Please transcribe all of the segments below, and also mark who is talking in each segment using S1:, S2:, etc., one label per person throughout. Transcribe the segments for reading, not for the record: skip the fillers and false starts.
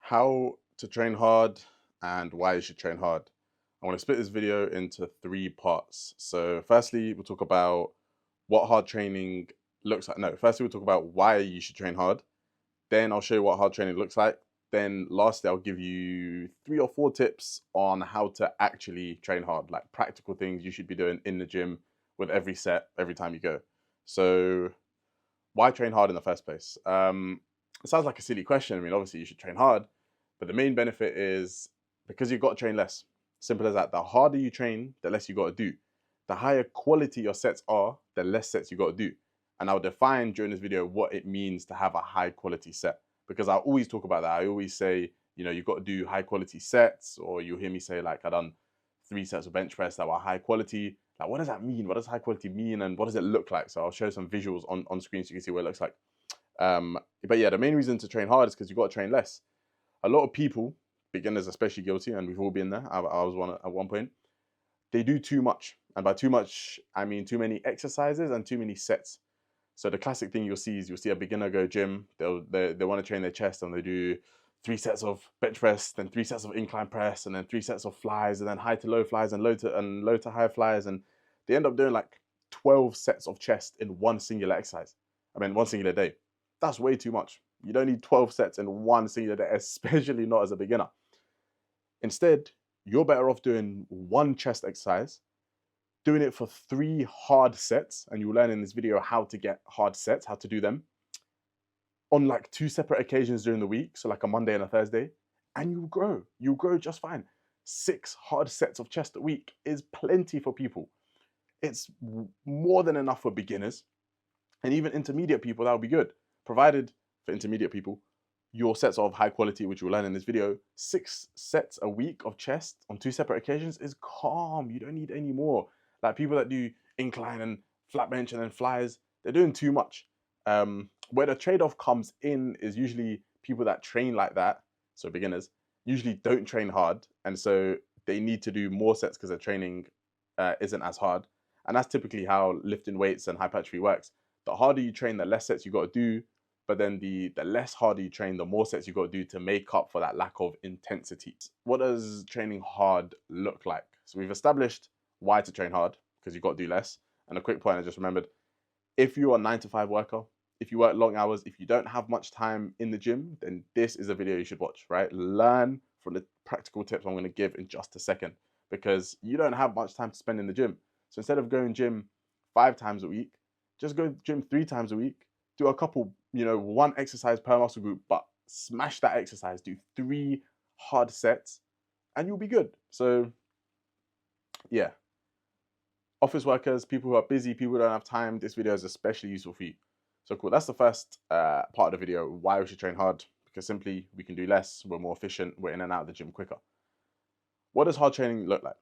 S1: how to train hard and why you should train hard. I want to split this video into three parts. So firstly, we'll talk about what hard training looks like. No, firstly, we'll talk about why you should train hard. Then I'll show you what hard training looks like. Then lastly, I'll give you 3 or 4 tips on how to actually train hard, like practical things you should be doing in the gym with every set, every time you go. So why train hard in the first place? It sounds like a silly question. I mean, obviously you should train hard, but the main benefit is because you've got to train less. Simple as that. The harder you train, the less you got to do. The higher quality your sets are, the less sets you got to do. And I'll define during this video what it means to have a high quality set, because I always talk about that. I always say, you've got to do high quality sets, or you'll hear me say like I done 3 sets of bench press that were high quality. Like, what does that mean? What does high quality mean? And what does it look like? So I'll show some visuals on screen so you can see what it looks like. But yeah, the main reason to train hard is because you've got to train less. A lot of people, beginners especially, guilty, and we've all been there. I was one at one point. They do too much. And by too much, I mean too many exercises and too many sets. So the classic thing you'll see a beginner go gym. They want to train their chest, and they do 3 sets of bench press, then 3 sets of incline press, and then 3 sets of flies, and then high to low flies, and low to high flies, and they end up doing like 12 sets of chest in one singular exercise. I mean, one singular day. That's way too much. You don't need 12 sets in one singular day, especially not as a beginner. Instead, you're better off doing 1 chest exercise, doing it for 3 hard sets, and you'll learn in this video how to get hard sets, how to do them, on like 2 separate occasions during the week, so like a Monday and a Thursday, and you'll grow. You'll grow just fine. 6 hard sets of chest a week is plenty for people. It's more than enough for beginners, and even intermediate people, that'll be good. Provided for intermediate people, your sets are of high quality, which you'll learn in this video. 6 sets a week of chest on 2 separate occasions is calm. You don't need any more. Like people that do incline and flat bench and then flies, they're doing too much. Where the trade-off comes in is usually people that train like that, so beginners, usually don't train hard, and so they need to do more sets because their training isn't as hard. And that's typically how lifting weights and hypertrophy works. The harder you train, the less sets you got to do, but then the less harder you train, the more sets you got to do to make up for that lack of intensity. What does training hard look like? So we've established why to train hard, because you've got to do less. And a quick point I just remembered, if you're a 9-to-5 worker, if you work long hours, if you don't have much time in the gym, then this is a video you should watch, right? Learn from the practical tips I'm going to give in just a second, because you don't have much time to spend in the gym. So instead of going gym 5 times a week, just go gym 3 times a week, do a couple, 1 exercise per muscle group, but smash that exercise, do 3 hard sets, and you'll be good. So yeah, office workers, people who are busy, people who don't have time, this video is especially useful for you. So cool, that's the first part of the video, why we should train hard, because simply we can do less, we're more efficient, we're in and out of the gym quicker. What does hard training look like?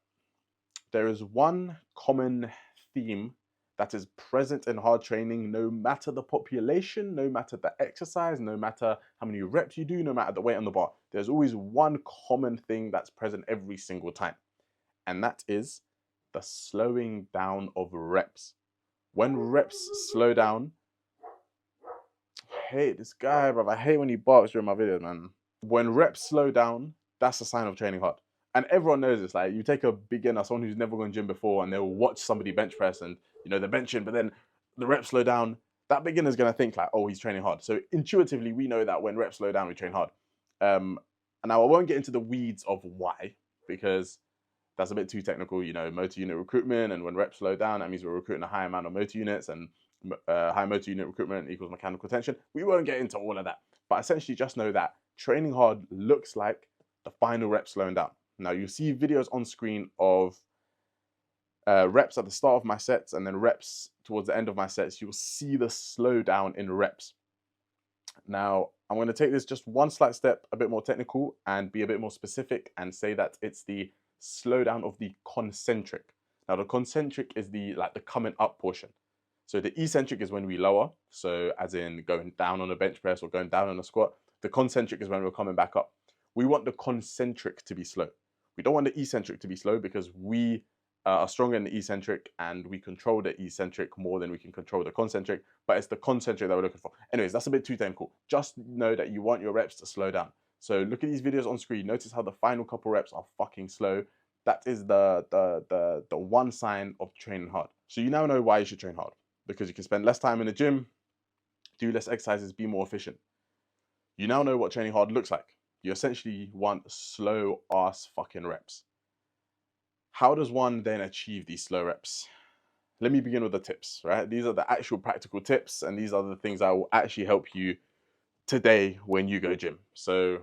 S1: There is one common theme that is present in hard training, no matter the population, no matter the exercise, no matter how many reps you do, no matter the weight on the bar. There's always one common thing that's present every single time, and that is the slowing down of reps. When reps slow down, I hate this guy, bro. I hate when he barks during my videos, man. When reps slow down, that's a sign of training hard. And everyone knows this. Like, you take a beginner, someone who's never gone gym before, and they'll watch somebody bench press, and they're benching, but then the reps slow down. That beginner's gonna think like, oh, he's training hard. So intuitively, we know that when reps slow down, we train hard. And now I won't get into the weeds of why, because that's a bit too technical. Motor unit recruitment, and when reps slow down, that means we're recruiting a high amount of motor units, and high motor unit recruitment equals mechanical tension. We won't get into all of that, but essentially just know that training hard looks like the final rep slowing down. Now you see videos on screen of reps at the start of my sets, and then reps towards the end of my sets. You'll see the slowdown in reps. Now I'm going to take this just one slight step, a bit more technical, and be a bit more specific, and say that it's the slowdown of the concentric. Now the concentric is the coming up portion. So the eccentric is when we lower, so as in going down on a bench press or going down on a squat. The concentric is when we're coming back up. We want the concentric to be slow. We don't want the eccentric to be slow, because we are stronger in the eccentric, and we control the eccentric more than we can control the concentric, but it's the concentric that we're looking for. Anyways, that's a bit too technical. Just know that you want your reps to slow down. So look at these videos on screen. Notice how the final couple reps are fucking slow. That is the one sign of training hard. So you now know why you should train hard, because you can spend less time in the gym, do less exercises, be more efficient. You now know what training hard looks like. You essentially want slow ass fucking reps. How does one then achieve these slow reps? Let me begin with the tips, right? These are the actual practical tips, and these are the things that will actually help you today when you go gym. So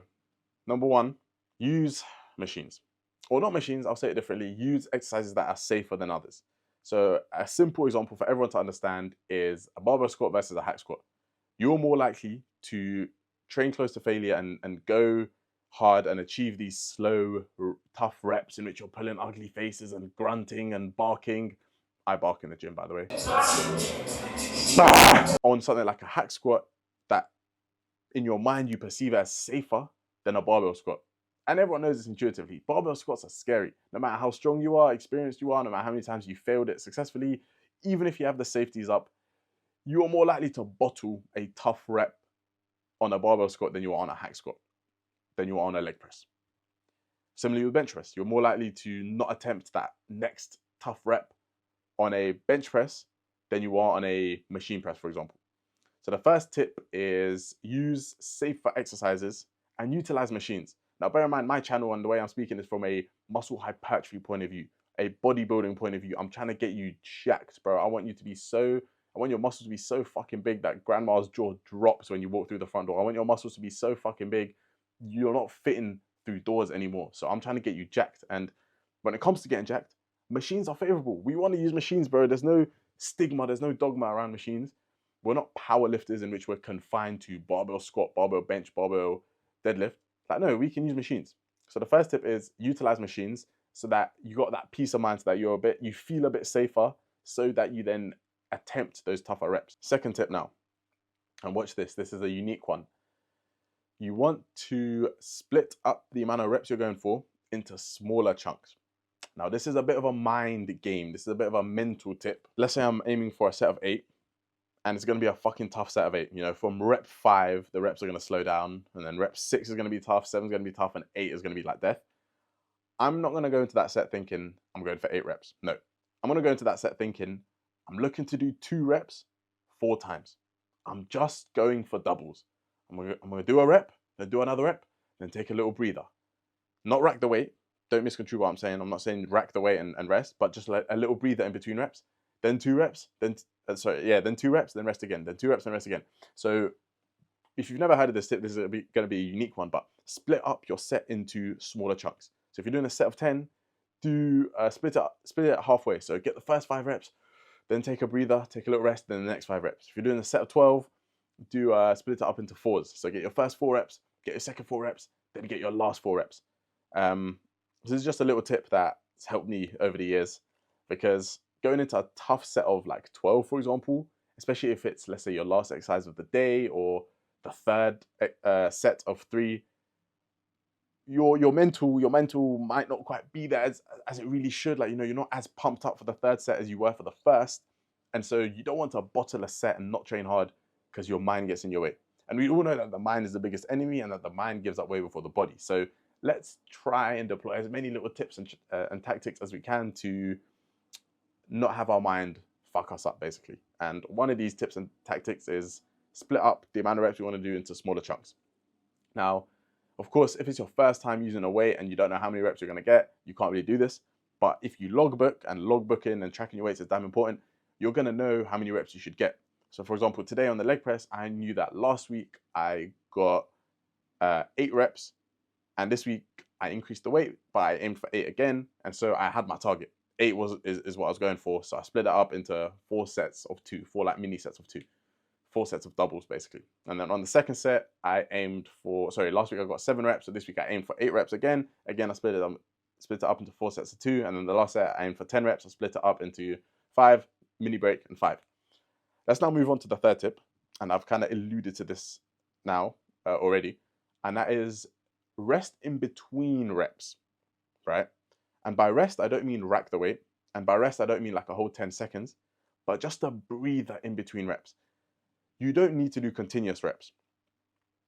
S1: number one, use machines. Or not machines, I'll say it differently. Use exercises that are safer than others. So a simple example for everyone to understand is a barbell squat versus a hack squat. You're more likely to train close to failure and go hard and achieve these slow, tough reps in which you're pulling ugly faces and grunting and barking. I bark in the gym, by the way. On something like a hack squat that in your mind you perceive as safer than a barbell squat. And everyone knows this intuitively. Barbell squats are scary. No matter how strong you are, experienced you are, no matter how many times you failed it successfully, even if you have the safeties up, you are more likely to bottle a tough rep on a barbell squat than you are on a hack squat, than you are on a leg press. Similarly with bench press, you're more likely to not attempt that next tough rep on a bench press than you are on a machine press, for example. So the first tip is use safer exercises and utilize machines. Now, bear in mind, my channel and the way I'm speaking is from a muscle hypertrophy point of view, a bodybuilding point of view. I'm trying to get you jacked, bro. I want your muscles to be so fucking big that grandma's jaw drops when you walk through the front door. I want your muscles to be so fucking big, you're not fitting through doors anymore. So I'm trying to get you jacked. And when it comes to getting jacked, machines are favorable. We want to use machines, bro. There's no stigma, there's no dogma around machines. We're not power lifters in which we're confined to barbell squat, barbell bench, barbell deadlift. Like, no, we can use machines. So the first tip is utilize machines so that you got that peace of mind, so that you feel a bit safer, so that you then attempt those tougher reps. Second tip now, and watch this. This is a unique one. You want to split up the amount of reps you're going for into smaller chunks. Now, this is a bit of a mind game. This is a bit of a mental tip. Let's say I'm aiming for a set of 8. And it's going to be a fucking tough set of 8. You know, from rep 5, the reps are going to slow down. And then rep 6 is going to be tough, 7 is going to be tough, and 8 is going to be like death. I'm not going to go into that set thinking I'm going for 8 reps. No. I'm going to go into that set thinking I'm looking to do 2 reps 4 times. I'm just going for doubles. I'm going to do a rep, then do another rep, then take a little breather. Not rack the weight. Don't misconstrue what I'm saying. I'm not saying rack the weight and rest, but just like a little breather in between reps. Then 2 reps, then 2 reps, then rest again, then 2 reps, then rest again. So if you've never heard of this tip, this is going to be a unique one, but split up your set into smaller chunks. So if you're doing a set of 10, split it halfway. So get the first 5 reps, then take a breather, take a little rest, then the next 5 reps. If you're doing a set of 12, split it up into 4s. So get your first 4 reps, get your second 4 reps, then get your last 4 reps. This is just a little tip that's helped me over the years, because going into a tough set of like 12, for example, especially if it's, let's say, your last exercise of the day or the third set of 3, your mental might not quite be there as it really should. Like, you know, you're not as pumped up for the third set as you were for the first. And so you don't want to bottle a set and not train hard because your mind gets in your way. And we all know that the mind is the biggest enemy and that the mind gives up way before the body. So let's try and deploy as many little tips and tactics as we can to not have our mind fuck us up, basically. And one of these tips and tactics is split up the amount of reps you want to do into smaller chunks. Now, of course, if it's your first time using a weight and you don't know how many reps you're going to get, you can't really do this. But if you logbook, and logbooking and tracking your weights is damn important, you're going to know how many reps you should get. So for example, today on the leg press, I knew that last week I got 8 reps, and this week I increased the weight, but I aimed for 8 again, and so I had my target. 8 is what I was going for, so I split it up into 4 sets of 2, 4 like mini sets of 2, 4 sets of doubles basically. And then on the second set, I aimed for, last week I got 7 reps, so this week I aimed for 8 reps again. Again, I split it up into 4 sets of 2, and then the last set I aimed for 10 reps. I split it up into 5, mini break, and 5. Let's now move on to the third tip, and I've kind of alluded to this now already, and that is rest in between reps, right? And by rest, I don't mean rack the weight. And by rest, I don't mean like a whole 10 seconds, but just a breather in between reps. You don't need to do continuous reps.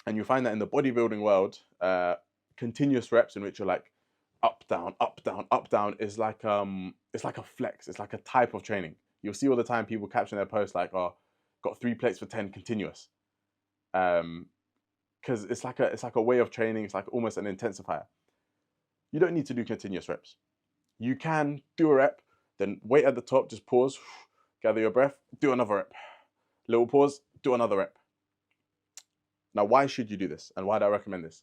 S1: And you find that in the bodybuilding world, continuous reps in which you're like up, down, up, down, up, down is like it's like a flex. It's like a type of training. You'll see all the time people caption their posts like, "Oh, got 3 plates for 10 continuous," because it's like a way of training. It's like almost an intensifier. You don't need to do continuous reps. You can do a rep, then wait at the top, just pause, gather your breath, do another rep. Little pause, do another rep. Now, why should you do this, and why do I recommend this?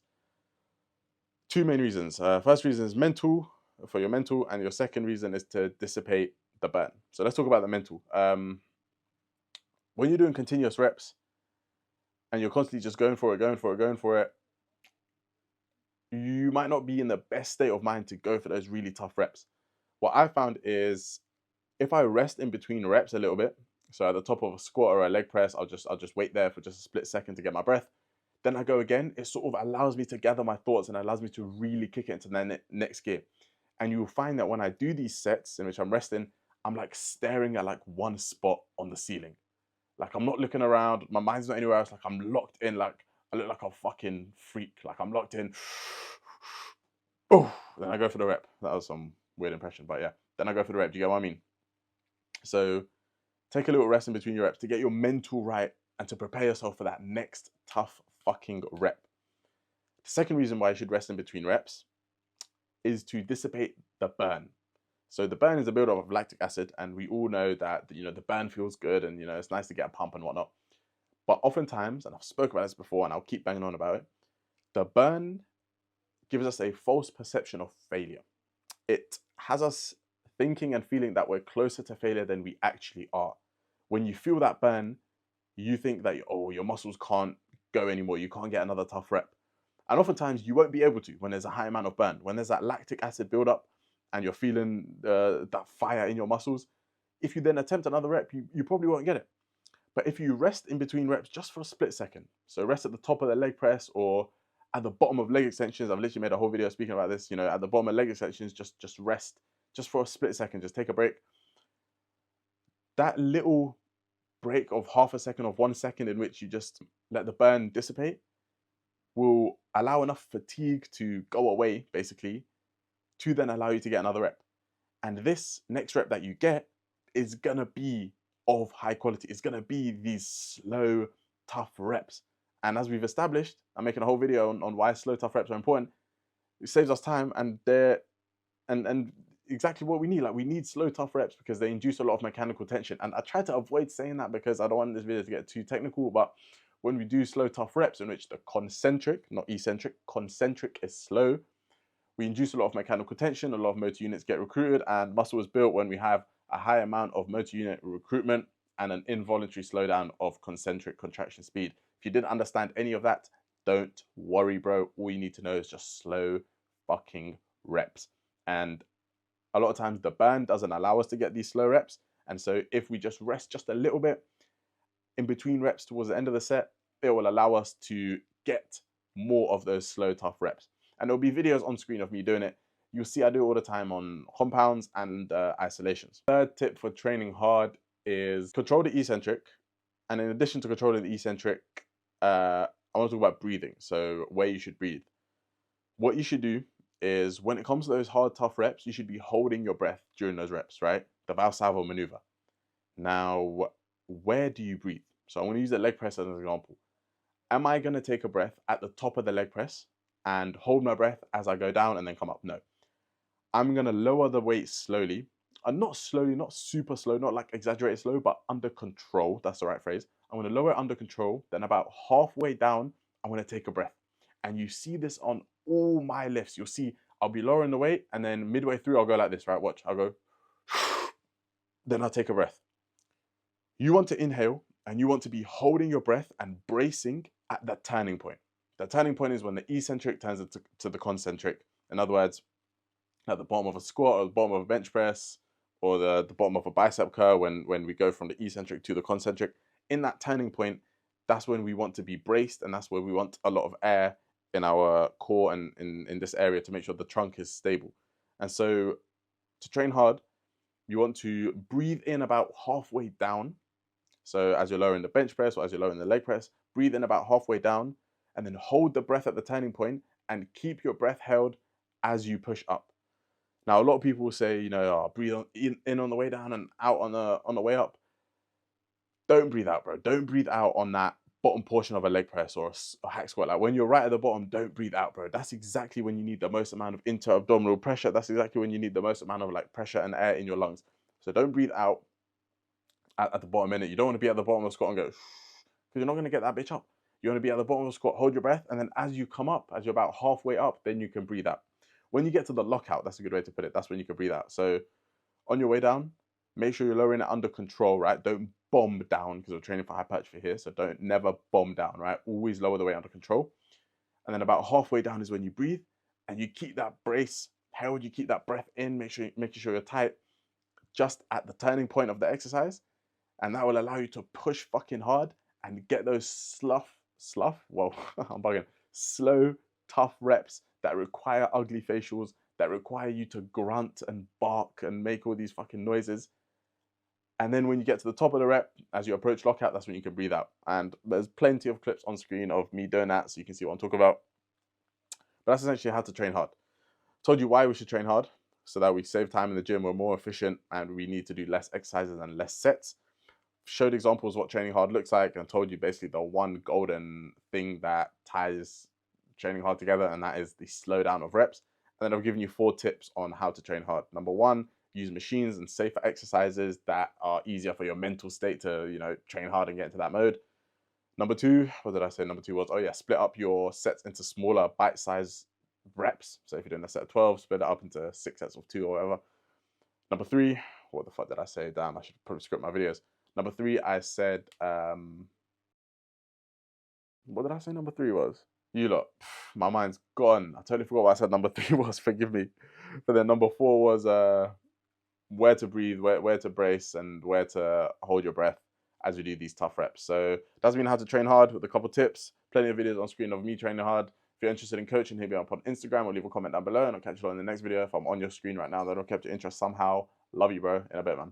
S1: 2 main reasons. First reason is mental, for your mental, and your second reason is to dissipate the burn. So let's talk about the mental. When you're doing continuous reps and you're constantly just going for it, you might not be in the best state of mind to go for those really tough reps. What I found is if I rest in between reps a little bit, so at the top of a squat or a leg press, I'll just wait there for just a split second to get my breath. Then I go again. It sort of allows me to gather my thoughts and allows me to really kick it into the next gear. And you'll find that when I do these sets in which I'm resting, I'm like staring at like one spot on the ceiling. Like I'm not looking around. My mind's not anywhere else. Like I'm locked in. Like I look like a fucking freak. Like I'm locked in. Oh, then I go for the rep. That was some weird impression, but yeah. Then I go for the rep. Do you get what I mean? So take a little rest in between your reps to get your mental right and to prepare yourself for that next tough fucking rep. The second reason why you should rest in between reps is to dissipate the burn. So the burn is a buildup of lactic acid, and we all know that the burn feels good, and it's nice to get a pump and whatnot. But oftentimes, and I've spoken about this before, and I'll keep banging on about it, the burn gives us a false perception of failure. It has us thinking and feeling that we're closer to failure than we actually are. When you feel that burn, you think that your muscles can't go anymore. You can't get another tough rep. And oftentimes you won't be able to when there's a high amount of burn. When there's that lactic acid buildup and you're feeling that fire in your muscles, if you then attempt another rep, you probably won't get it. But if you rest in between reps just for a split second, so rest at the top of the leg press or at the bottom of leg extensions, I've literally made a whole video speaking about this, at the bottom of leg extensions, just rest, just for a split second, just take a break. That little break of half a second, of 1 second in which you just let the burn dissipate will allow enough fatigue to go away, basically, to then allow you to get another rep. And this next rep that you get is gonna be of high quality. It's gonna be these slow, tough reps. And as we've established, I'm making a whole video on why slow, tough reps are important. It saves us time, and exactly what we need. Like we need slow, tough reps because they induce a lot of mechanical tension. And I try to avoid saying that because I don't want this video to get too technical, but when we do slow, tough reps in which the concentric, not eccentric, concentric is slow, we induce a lot of mechanical tension, a lot of motor units get recruited, and muscle is built when we have a high amount of motor unit recruitment and an involuntary slowdown of concentric contraction speed. If you didn't understand any of that, don't worry, bro. All you need to know is just slow fucking reps. And a lot of times the burn doesn't allow us to get these slow reps. And so if we just rest just a little bit in between reps towards the end of the set, it will allow us to get more of those slow, tough reps. And there'll be videos on screen of me doing it. You'll see I do it all the time on compounds and isolations. Third tip for training hard is control the eccentric. And in addition to controlling the eccentric, I want to talk about breathing. So where you should breathe. What you should do is when it comes to those hard, tough reps, you should be holding your breath during those reps, right? The Valsalvo maneuver. Now, where do you breathe? So I'm going to use the leg press as an example. Am I going to take a breath at the top of the leg press and hold my breath as I go down and then come up? No. I'm going to lower the weight slowly. And not slowly, not super slow, not like exaggerated slow, but under control. That's the right phrase. I'm going to lower it under control. Then about halfway down, I'm going to take a breath. And you see this on all my lifts. You'll see I'll be lowering the weight, and then midway through, I'll go like this, right? Watch. I'll go, then I'll take a breath. You want to inhale, and you want to be holding your breath and bracing at that turning point. The turning point is when the eccentric turns to the concentric. In other words, at the bottom of a squat or the bottom of a bench press or the bottom of a bicep curl, when we go from the eccentric to the concentric, in that turning point, that's when we want to be braced, and that's where we want a lot of air in our core and in this area to make sure the trunk is stable. And so to train hard, you want to breathe in about halfway down. So as you're lowering the bench press or as you're lowering the leg press, breathe in about halfway down and then hold the breath at the turning point and keep your breath held as you push up. Now, a lot of people will say, you know, oh, breathe in on the way down and out on the way up. Don't breathe out, bro. Don't breathe out on that bottom portion of a leg press or a hack squat. Like when you're right at the bottom, don't breathe out, bro. That's exactly when you need the most amount of inter-abdominal pressure. That's exactly when you need the most amount of like pressure and air in your lungs. So don't breathe out at the bottom minute. You don't want to be at the bottom of the squat and go, because you're not going to get that bitch up. You want to be at the bottom of the squat, hold your breath, and then as you come up, as you're about halfway up, then you can breathe out. When you get to the lockout, that's a good way to put it. That's when you can breathe out. So on your way down, make sure you're lowering it under control, right? Don't bomb down, because we're training for hypertrophy here. So don't never bomb down, right? Always lower the weight under control. And then about halfway down is when you breathe and you keep that brace held, you keep that breath in, making sure you're tight just at the turning point of the exercise. And that will allow you to push fucking hard and get those well, I'm bugging, slow, tough reps that require ugly facials, that require you to grunt and bark and make all these fucking noises. And then when you get to the top of the rep, as you approach lockout, that's when you can breathe out. And there's plenty of clips on screen of me doing that, so you can see what I'm talking about. But that's essentially how to train hard. Told you why we should train hard, so that we save time in the gym, we're more efficient, and we need to do less exercises and less sets. Showed examples what training hard looks like, and told you basically the one golden thing that ties training hard together, and that is the slowdown of reps. And then I've given you 4 tips on how to train hard. Number 1, use machines and safer exercises that are easier for your mental state to, you know, train hard and get into that mode. Number 2, what did I say? Number 2 was, oh yeah, split up your sets into smaller bite-sized reps. So if you're doing a set of 12, split it up into 6 sets of 2 or whatever. Number 3, what the fuck did I say? Damn, I should probably script my videos. Number 3, I said, what did I say number 3 was? You lot, my mind's gone. I totally forgot what I said number 3 was, forgive me. But then number 4 was where to breathe, where to brace, and where to hold your breath as we do these tough reps. So that's been how to train hard with a couple tips. Plenty of videos on screen of me training hard. If you're interested in coaching, hit me up on Instagram or leave a comment down below, and I'll catch you all in the next video. If I'm on your screen right now, that will kept your interest somehow. Love you, bro. In a bit, man.